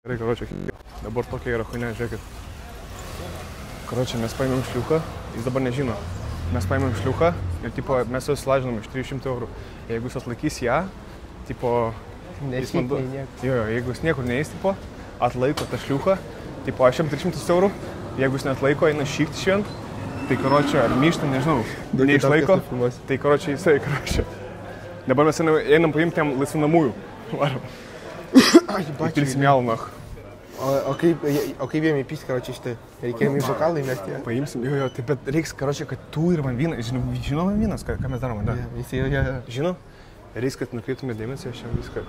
Gerai, karočią, dabar tokia yra chuinia, žiūrėkit. Karočią, mes paėmėm šliuką, jis dabar nežino. Mes paėmėm šliuką ir tipo, mes jau slažinom iš 300 eurų. Jeigu jis atlaikys ją, tipo... Jeigu jis niekur neįs, tipo, atlaiko tą šliuką, tipo, aš jam 300 eurų, jeigu jis neatlaiko, eina šykti švient, tai karočią, ar myšta, nežinau, neišlaiko, tai karočią jisai, karočią. Dabar mes einam paimti jam laisvinamųjų. Varom. Įpilsim jalų, nach. O kaip jiem įpys, karočią, šitą? Reikėjom į bokalą įmesti, ja? Paimsim, jo, taip, bet reiks, karočią, kad tu ir man vynas. Žino man vynas, ką mes darom, da? Ja. Žino? Reiks, kad nukreiptume dėmesį, aš jam viską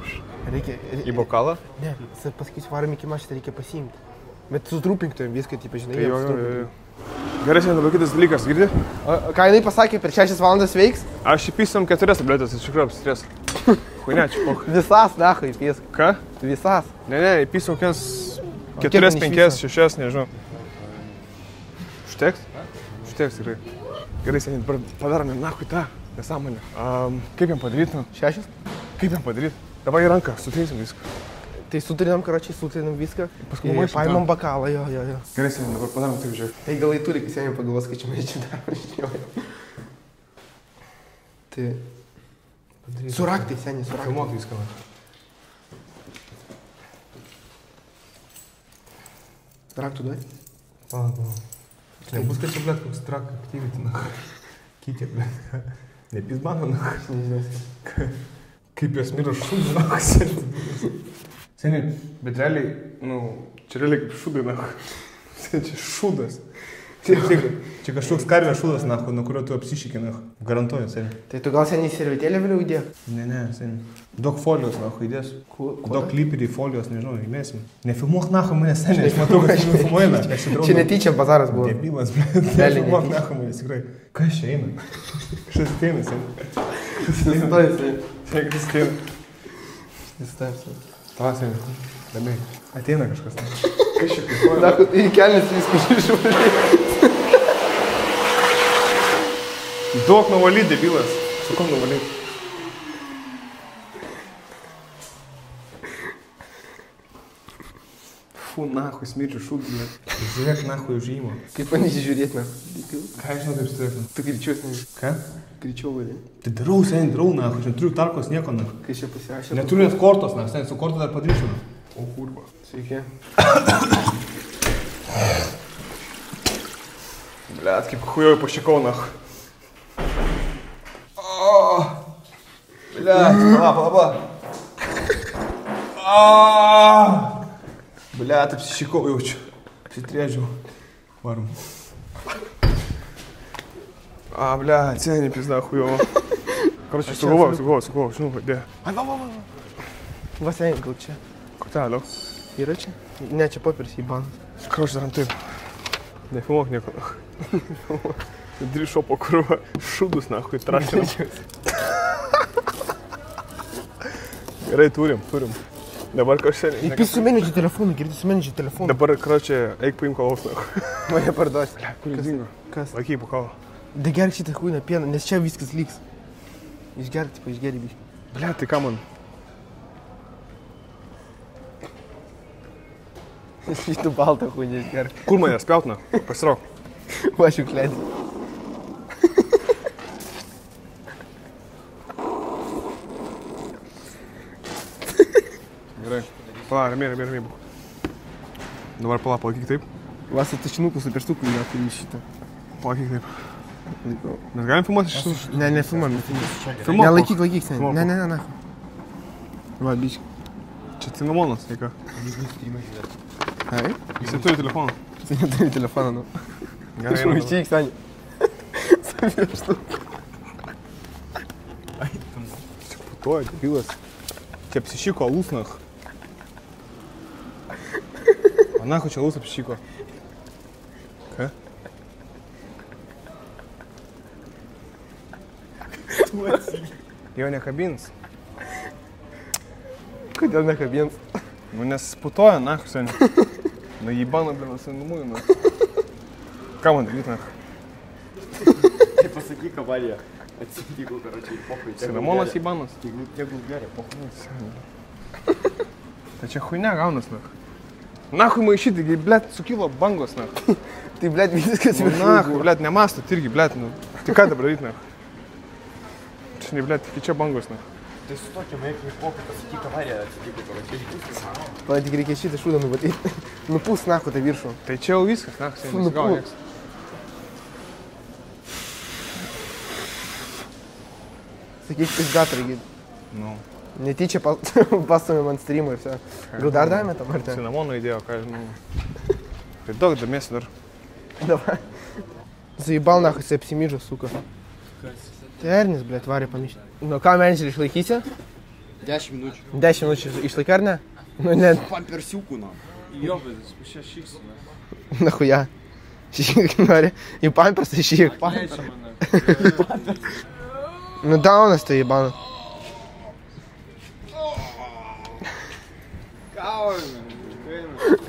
reikia... Į bokalą? Ne, pasakysiu, varom iki mašitą reikia pasiimti. Bet sutrūpinktumėm viską, taip, žinai, jo. Gerai, šiandien dabar kitas dalykas, girdi? Ką jinai pasakė, per 6 valandas veiks? Aš įpysiu 4 tabletės, iš tikrųjų apsitrės. Huinia, čia poch. Visas, nacho, įpys. Ką? Visas. Ne, įpysiu 4, 5, 6, nežinau. Užteks? Užteks, tikrai. Gerai, seniai, dabar padarome nahui tą nesąmonę. Kaip jam padaryti, nu? 6? Kaip jam padaryti? Dabar į ranką, sutrinsim viską. Tai sutrinam, karočiai, sutrinam viską. Paskui paimam bakalą, jo. Gerai, seniai, dabar padarom taip, žiūrėk. Tai gal į turi, kai seniai pagalvos, kad čia mes čia darom. Tai... Suraktai, seniai, suraktai. Filmuok viską. Raktų duai? Palauk. Nebus, kad čia, blėt, koks trak aktyvity, na. Kytė, blėt. Nepys mano, na. Nežinau. Kaip jos mira šūdų, na. Seniai, bet realiai, nu, čia realiai kaip šūdai, na. Čia šūdas. Čia kažkoks karvės šūdas, na, nuo kurio tu apsišykė, na. Garantuoju, seniai. Tai tu gal seniai servetėlę vėliau įdėk? Ne, seniai. Daug folijos, na, įdės. Daug kliperiai, folijos, nežinau, įmėsim. Nefilmuok, na, mane, seniai, aš matau, kad čia filmuojame. Čia netyčia bazaras buvo. Debilas, blėt. Nefilmuok, na, mane, tikrai. Kas čia eina? Kažkas ateina, seniai. Sustoji, seniai. Seniai, kas ateina. Nesitapsi. Tava, seniai. Ramiai. Ateina kažkas. Kas čia kaip? Na, į kelnes viską išvažiuoja. Daug nuvalyt, debilas. Su kom nuvalyt? Fu, nahui, smirčiu šūdų. Žiūrėk, nahui, užėjimo. Kaip man įsižiūrėti, na? Ką žinau, taip stovėk. Tu greičiau, seniai. Ką? Greičiau vadė. Tai darau, seniai, darau, nahui. Aš neturiu tarkos nieko, nahui. Kai čia pasirašė. Neturiu net kortos, nahui. Seniai, su kortu dar padaryčiau. O, kurva. Sveiki. Blet, kaip hujojau pašikau, nahui. Blet, pala. Blet, apsišikau jaučiu. Apsitrėdžiau. Varom. Blet, seniai pizda hujovo. Karočiui, sugalvojau, žinau, dė. Va. Va, seniai, gal čia. Kotelio. Yra čia? Ne, čia papirs į baną. Karočiui, daram taip. Nefilmuok nieko, nahui. Drišo po krūvą. Šūdus, nahui, trašinam. Gerai, turim. Dabar kažkaip... Įpys su menedžiu telefonu, girdi su menedžiu telefonu. Dabar, karočiui, eik paim kalaus, nahui. Mane parduos. Kur jis dingo? Kas? Laiky po kalą. Degerk šitą huiną pieną, nes čia viskas lygs. Išgerk, tipo, išgeri biškį. Blet, tai ką man? Šitą baltą huiną išgerk. Kur mane spjaut, na? Pasirauk. Va, šiukledį. Gerai. Pala, ramiai būk. Dabar palaikyk taip. Va, su tušinuku, su pirštuku įdėk į šitą. Palaikyk taip. Mes galim filmuoti šitus? Ne, nefilmuom. Filmuok. Ne, laikyk, seniai. Ne, na. Va, biškį. Čia cinamonas, tai ką? Ai? Jis turi telefoną. Jis neturi telefoną, nu. Gerai, Aš maišyk, seniai. Su pirštuku. Čia putoja, debilas. Čia apsišyko alus, nach. O nahu čia alus apsišyko. Ką? Jo nekabins. Kodėl nekabins? Nu, nes putoja, nahu, seniai. Nu, jį bano, blėm, senumųjų, nahu. Ką man daryt, nahu? Tai pasakyk, avarija. Atsitiko, karočiui, pohui. Cinamonas įbanas. Tegul geria, pohui. Tai čia huinia gaunas, na. Nahui maišyti, blėt, sukilo bangos, nahui. Tai, blėt, viskas viršų. Nahui, blėt, nemastot irgi, blėt, nu. Tai ką dabar daryti, nahui? Čia ne, blėt, tik čia bangos, nahui. Tai su tokia maikiniu pokai pasakyk avariją atsitiko, paračiai. Pala, tik reikia šitą šūdą nuvatyti. Nupūs nahui tą viršų. Tai čia jau viskas, nahui, tai nesigavo nieks. Sakyk, iš gatrą gyd. Nu. Netyčia pastumėm ant streamą ir все. Gal dar davėme tą martę? Cinamono įdėjo, ką žinau. Tai daug damiesi dar. Davai. Zaibal nahui, jis apsimyžo, suka. Tai Ernis, blėt, varė pamišti. Nu ką, menedžerį išlaikysi? 10 minučių. 10 minučių išlaikai ar ne? Nu ne. Pampersiukų, na. Jo, bet jis čia šyks. Nahuja. Šyk nori. Į pampersą šyk. Nu daunas tai įbano.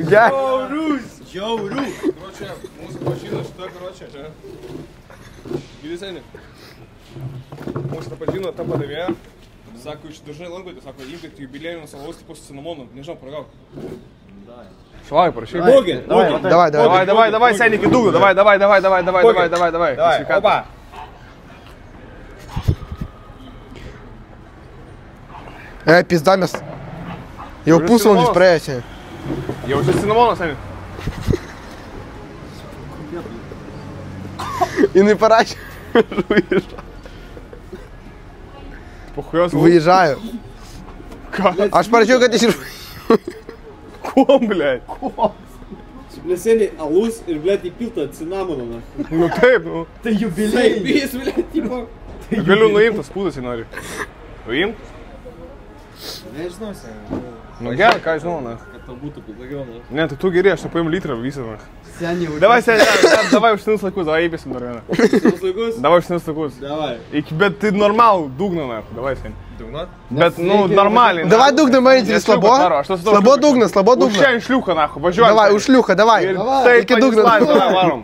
Žiaurus! Žiaurus! Karočią, mūsų pažino šitą, karočią, čia. Girdis eini. Mūsų pažino tą padavėją. Sako, iš dažnai lankotės, sako, imkit jubiliejinių salaus tipo su cinamonu. Nežinau, paragauk. Šlavai, parašai. Būgin! Davai, seni iki dugų. Davai. Opa! Pizdamės. Jau pusvalandis praėjo čia. Jau čia cinamonas, seni. Jinai parašė. Выезжаю. Aš parašiau, kad iš... Kuom, blėt? Blėsėlį alus ir, blėt, įpiltą cinamoną. Nu taip, nu. Tai jubiliejai. Bijus, blėt, tipo. Galiu nuimt tas pūdas, jei nori. Nuimt? Nežinau, seni. Nu gerai, ką žinau, na. Kad tau būtų patogiau, na. Ne, tai tu geri, aš paim litrą visą, na. Seniai jau. Davai užsinus laikus, davai įpėsim dar vieną. Užsinus laikus? Davai užsinus laikus. Davai. Bet tai normalų dugną, na. Davai, seni. Dugną? Bet, nu, normaliai. Давай дugną manyti, slabo. Slabo dugną, slabo dugną. Už čia iš šliuką, na, važiuojam. Давай, už šliuką, давай. Tai iki dugno. Varom.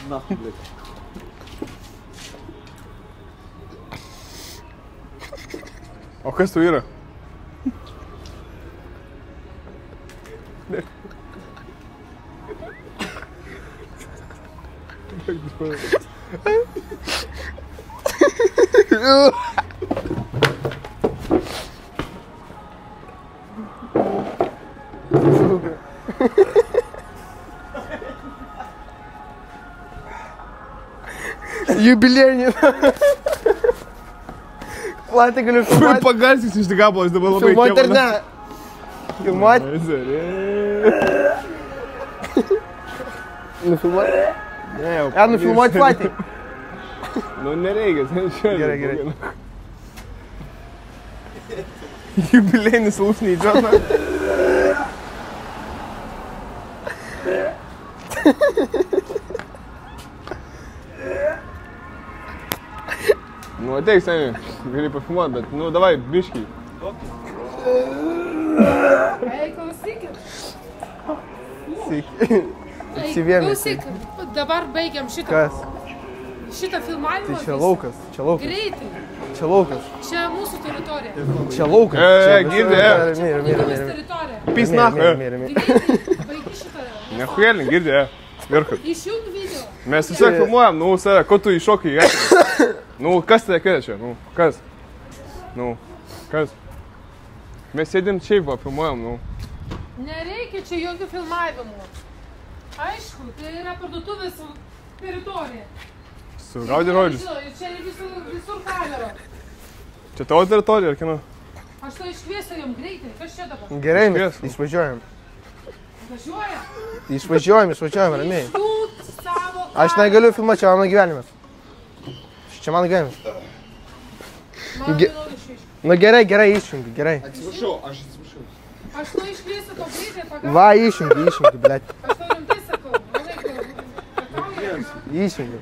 Нахуй, блядь. O kas tu yra? Юбилейный. Ладно, говорю, filmuot. Pagarsis iš gabalas dabar labai filmuot ar ne? Filmuot? Nufilmuot? Ne, jau. Nufilmuot patį. Nu, nereikia, čia. Gerai. Jubilėjinis alus neįdžiona. Nu, ateik, seni, gali pafilmuot, bet, nu, davai, biškį. Ei, klausykit. Klausyk, dabar baigiam šitą. Kas? Šitą filmavimą. Tai čia laukas, čia laukas. Greitai. Čia laukas. Čia mūsų teritorija. Čia laukas. Girdė. Mūsų teritorija. Pys nahu. Greitai, baigi šitą. Nehuėlin, girdė. Virkut. Išjung video. Mes tiesiog filmuojam, nu, save, ko tu iššokai į eterį? Nu, kas tai kviečia, nu, kas? Nu, kas? Mes sėdim čia, va, filmuojam, nu. Nereikia čia jokių filmavimų. Aišku, tai yra parduotuvės teritorija. Sugaudė žodžius. Čia visur kamera. Čia tavo teritorija, ar kino? Aš to iškviesiu jam greitai. Kas čia dabar? Gerai, mes išvažiuojam. Važiuoja? Išvažiuojam, ramiai. Išjung savo kamerą. Aš negaliu filmuoti, čia mano gyvenimas. Čia mano gyvenimas. Man vienodai išvieškiu. Nu gerai, išjungi, gerai. Atsiprašau, aš atsiprašau. Aš to iškviesiu to greitai pagalbą. Va, išjungi, blėt. Aš to rimtai sakau. Manai, Išjungi.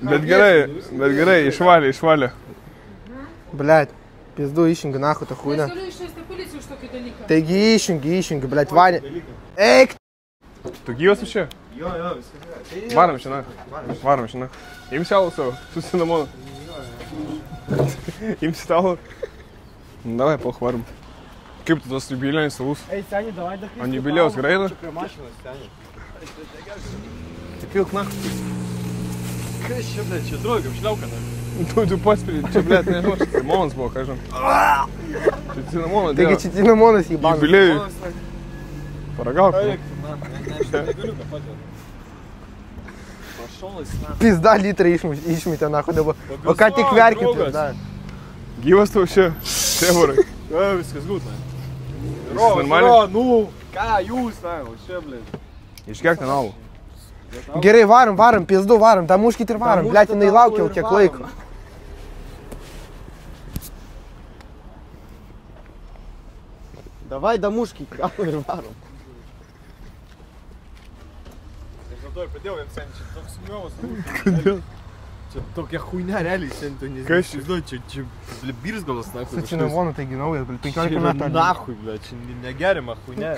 Bet gerai, išvalė. Blėt, pizdu, išjungi, nahu, tą huiną. Nes galiu išvesti policiją už tokį dalyką. Taigi išjungi, blėt, vanė. Eik! Tu gyvas už čia? Jo, viskas. Varom šiandien. Imsi alų savo, su cinamonu. Imsi alų. Nu, davai, pohvarim. Kaip tu tas jubilėjinis alus? Ей, Сяни, давай до Кристи. Ant jubilėjaus gerai, da? Prie mašinos, Сяни. Tai pilk, na. Kas čia, blėt, čia drogi, apšliauka, na. Tu pats prie, čia, blėt, nežinau, čia cinamonas buvo, ką žinau. Čia cinamonas dėjo. Taigi čia cinamonas į banką. Jubilėjui. Paragauk. Eik, na, aš negaliu ką patėt. Pašolais, na. Pizda litrai išmetė, nacho dabar. O ką tik verkit, pizda. Gyvas tau čia, tėvurai. Viskas gut, na. Normaliai. Nu, ką jūs, na, o čia, blėt. Išgerk ten alų. Gerai, varom, pizdu varom, damuškit ir varom. Blet, jinai laukia jau kiek laiko. Давай домушки, gal ir varom. Aš dėl to ir pradėjau jam seniai, čia toks smiovas. Kodėl? Čia tokia huinia realiai seniai, tu Kas čia? nežinau, čia birzgalas, na, Su cinamonu taigi naujas, blet, 15 metų. Nahui, ble, čia negerima huinia.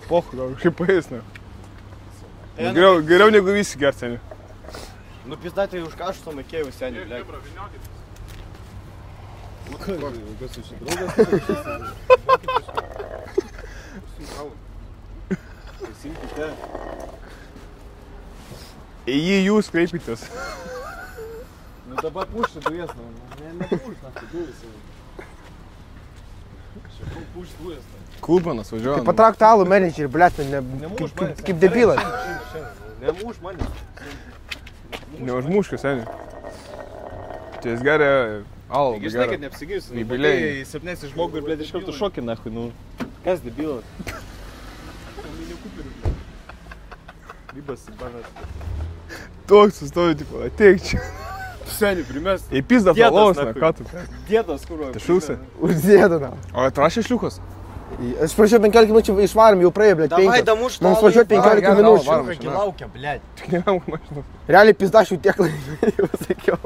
Pochu, gal kažkaip paės, ne? Geriau negu visi gert, seniai. Nu, pizda, tai už ką aš to mėkėjau seniai, ble. Kas iš Pasimkite. Į jį jūs kreipitės. Nu, dabar pušti dujas, nu. Nepušti, na, dujas. Čia pušti dujas, na. Klubanas važiuoja. Tai patrauk tą alų menedžerį, blet, kaip debilas. Nemuš mane. Neužmuška, seniai. Čia jis geria alų. Taigi, žinai, kad neapsigirsi. Jubiliejai. 7 žmogų ir, blėt, iš karto šokį, nahui, nu. Kas debilas? Ribas į banas. Toks sustovi, tipo, ateik čia. Seniai, primest. Į pizdą Diedas, falos, ne, nahui. ką tu? Dėdas, kur? Tai šūsi. Uždėdu, na. O atrašė šliukas? Aš prašiau 15 minučių išvarom, jau praėjo, blet, 5. damuš Mums važiuoti 15 minučių. varom. Šūkį laukia, blėt. Tik nevam mašinas. Realiai pizda aš jau tiek laimėjau, jau sakiau.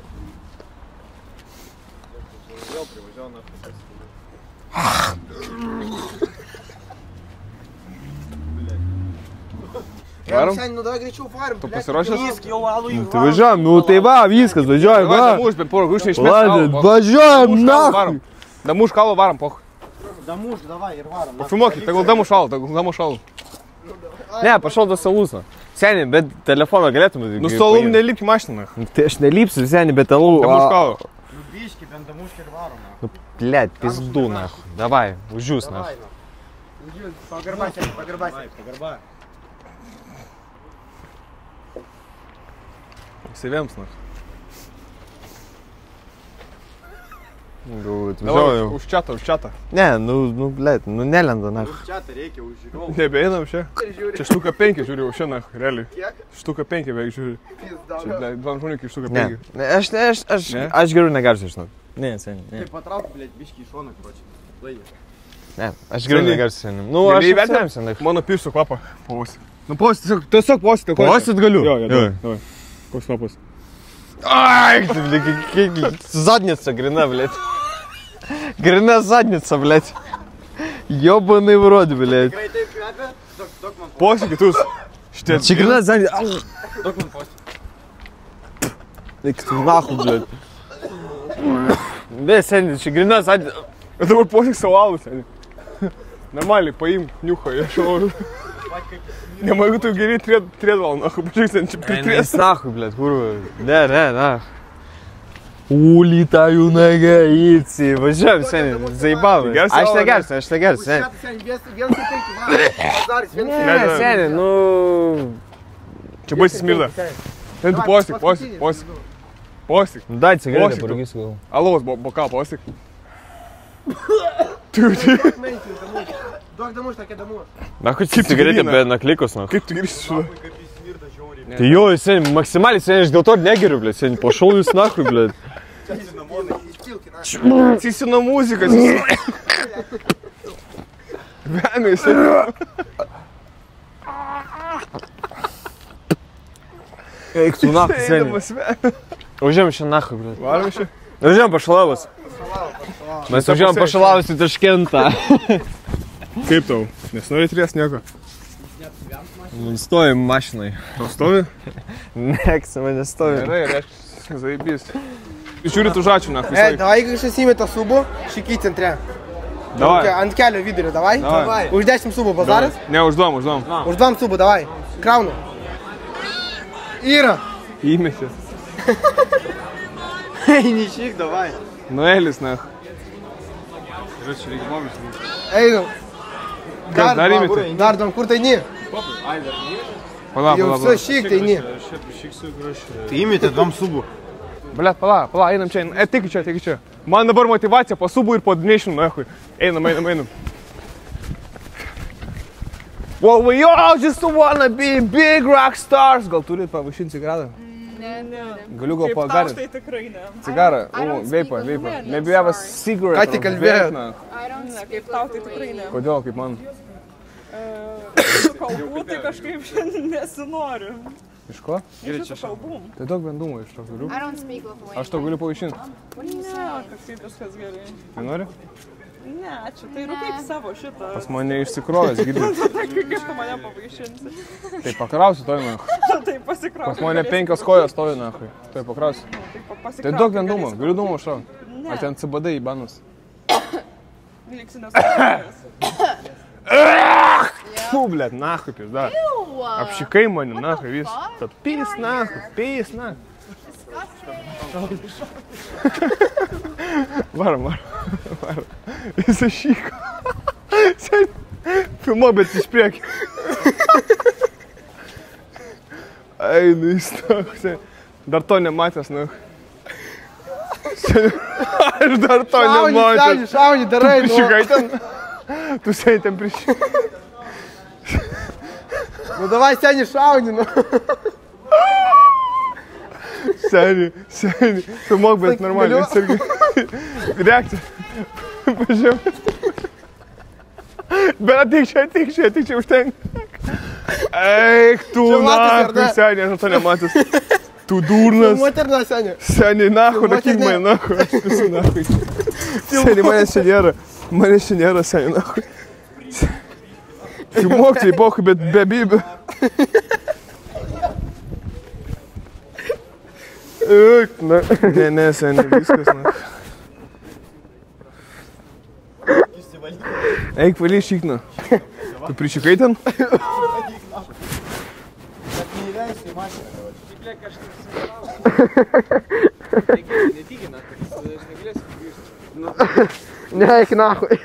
Vėl privažiavo, nahui. Varom? Seniai, nu davai greičiau varom. Tu pasiruošęs? Viskį jau alų į Tai važiuojam, nu tai va, viskas, važiuojam, va. Damuš, bet porą gūšnių išmės Ладно, važiuojam, nahui. Damuš kalą varom, poch. Damuš, davai ir varom. Pafilmuokit, tegul damuš alų. Ne, pašau tas salus, na. Seniai, bet telefoną galėtum. Nu, su alum nelipk į mašiną. Tai aš nelipsiu, seniai, bet alų. Damuš kalą. Nu, biški, bent damuškį ir varom. Nu, blėt, pizdu, nahui. Davai, užjūs, nahui. Pagarba, seniai, pagarba. Pagarba. Saviems, na. Galbūt, Davai, važiuojam. už čatą. Ne, nu, blėt, nu nelenda, nahui. Už čia tai reikia, už žiūrovą. Nebeinam čia. Čia štuka 5 žiūri jau šiandien, realiai. Kiek? Štuka 5 beveik žiūri. Pizda. Čia, ble, 2 žmonių iki štuka Ne, 5. ne, aš geriau negarsiu, žinau. Ne, seniai, ne. Tai patrauk, blėt, biškį į šoną, kročiai. Laimė. Ne, aš geriau Seniai. negarsiu, seniai. Nu, aš apsiremsiu, nahui. Mano pirštų kvapą pavosi. Nu, pavosi, tiesiog pavosi. Pavosit galiu? Jo, Jo. davai. Koks kvapas? Ai, задница grina, блядь. Grina задница, блядь. Ёбаный в рот, блядь. Tikrai taip kvepia? Duok man Posi kitus. Šitie. Čia grina задница. Duok man posti. Eik tu nahų, blядь. Ne, seniai, čia grina задница. Bet dabar posik savo alų, seniai. Normaliai, paim, niucho, aš jau... Nemaigu tu geri 3 valandą, pažiūrėk, sen čia Eis pritrės. nahų, blядь, kurva. Ne, nah. Улетаю на гаицы. Važiuojam, seniai, zaibavai. Gersi Aš alų, negersiu, aš negersiu, seniai. Ne, seniai, nu... Čia baisi smirda. Ten tu posik. Posik. Nu, dai cigaretę, Posik tu. parūkysiu gal. Alaus bokal posik. Duok damuš, tokia damuš. Na, kad Kaip tu cigaretę grina? be naklikos, na. Kaip tu grįžti šitą? Kaip jis smirda žiauriai. Tai jo, seniai, maksimaliai, seniai, aš dėl to ir negeriu, blядь, seniai, pašau jūs nahui, blядь. Atsisino muziką. Vemė, seniai. Eik tu nahui, seniai. Eidamas vemė. Važiuojam šiandien nahui, blядь. Varom čia. Važiuojam pašalavas. Mes važiuojam pašalavas į Taškentą. Kaip tau? Nes nori 3 nieko. Stovi mašinai. Tau stovi? Neksime, nestovi. Gerai, reiškia, zaibys. Žiūrit už ačiū, na, Davai, kai kažkas įmeta subų, šiky centre. Davai. Ant kelio vidurio, davai. Davai. Už 10 subų bazaras. Ne, užduom. Už 2 subų, davai. Kraunu. Yra. Įmėsi. Ничик, давай. Nuelis, na. Короче, регламент. Einu. Dar įmėti. Dar dam, kur tai nie? Pala. Jau все šik tai nie. Ты имите 2 subų. Blet, pala, einam čia. Tik čia. Man dabar motivacija po subų ir po dnešim, nahui. Einam. Well, we all just wanna be big rock stars. Gal turit pavaišinti cigaretą? Ne. Galiu gal pagarinti. Tai tikrai ne. Cigarą, veipa. Maybe you have a cigarette. Ką tik kalbėjot? Ne, kaip tau tai tikrai ne. Kodėl, kaip man? Kalbų tai kažkaip šiandien nesinoriu. Iš ko? Iš šitų kalbų. Tai daug bendrumo iš to galiu. I don't speak Lithuanian. Aš to galiu pavaišinti. Ne, kažkaip viskas gerai. Nenori? Ne, ačiū, tai rūpėk savo šitą. Pas mane išsikrovęs, girdėjau. Tada kaip tu mane pavaišinsi. Tai pakrausiu toj, na. Tai pasikrausiu. Pas mane 5 kojos stovi, na. Tai pakrausiu. Tai daug bendrumo, galiu dūmo užšauti. Ar ten CBD į banus? Liksi nesuprasęs. Фу, блядь, нахуй, пизда. Общекай мани, нахуй, вис. Пис, нахуй. Varam. Visą šyką. Filmuo, bet iš priekį. Einu į stakų. Dar to nematęs, nu. Aš dar to nematęs. Šauni, darai. Prišikai ten. Tu sėdi ten prišikai. Nu davai, seni, šauni, nu. Seni. Filmuok, bet normaliai. Reakcija. Pažiūrėjau. Bet ateik čia, užtenka. Eik, tu nahui, seni, aš to nematęs. Tu durnas. Moterna, seni. Seni, nahui, rakyk mane, nahui, aš visų nahui. Seni, manęs čia nėra, seni, nahui. Filmuok, tai pohui, bet be bybė. Eik, na. Ne, seni, viskas, na. Eik, valy šikna. Tu prišikai ten? Ne, eik, nahui.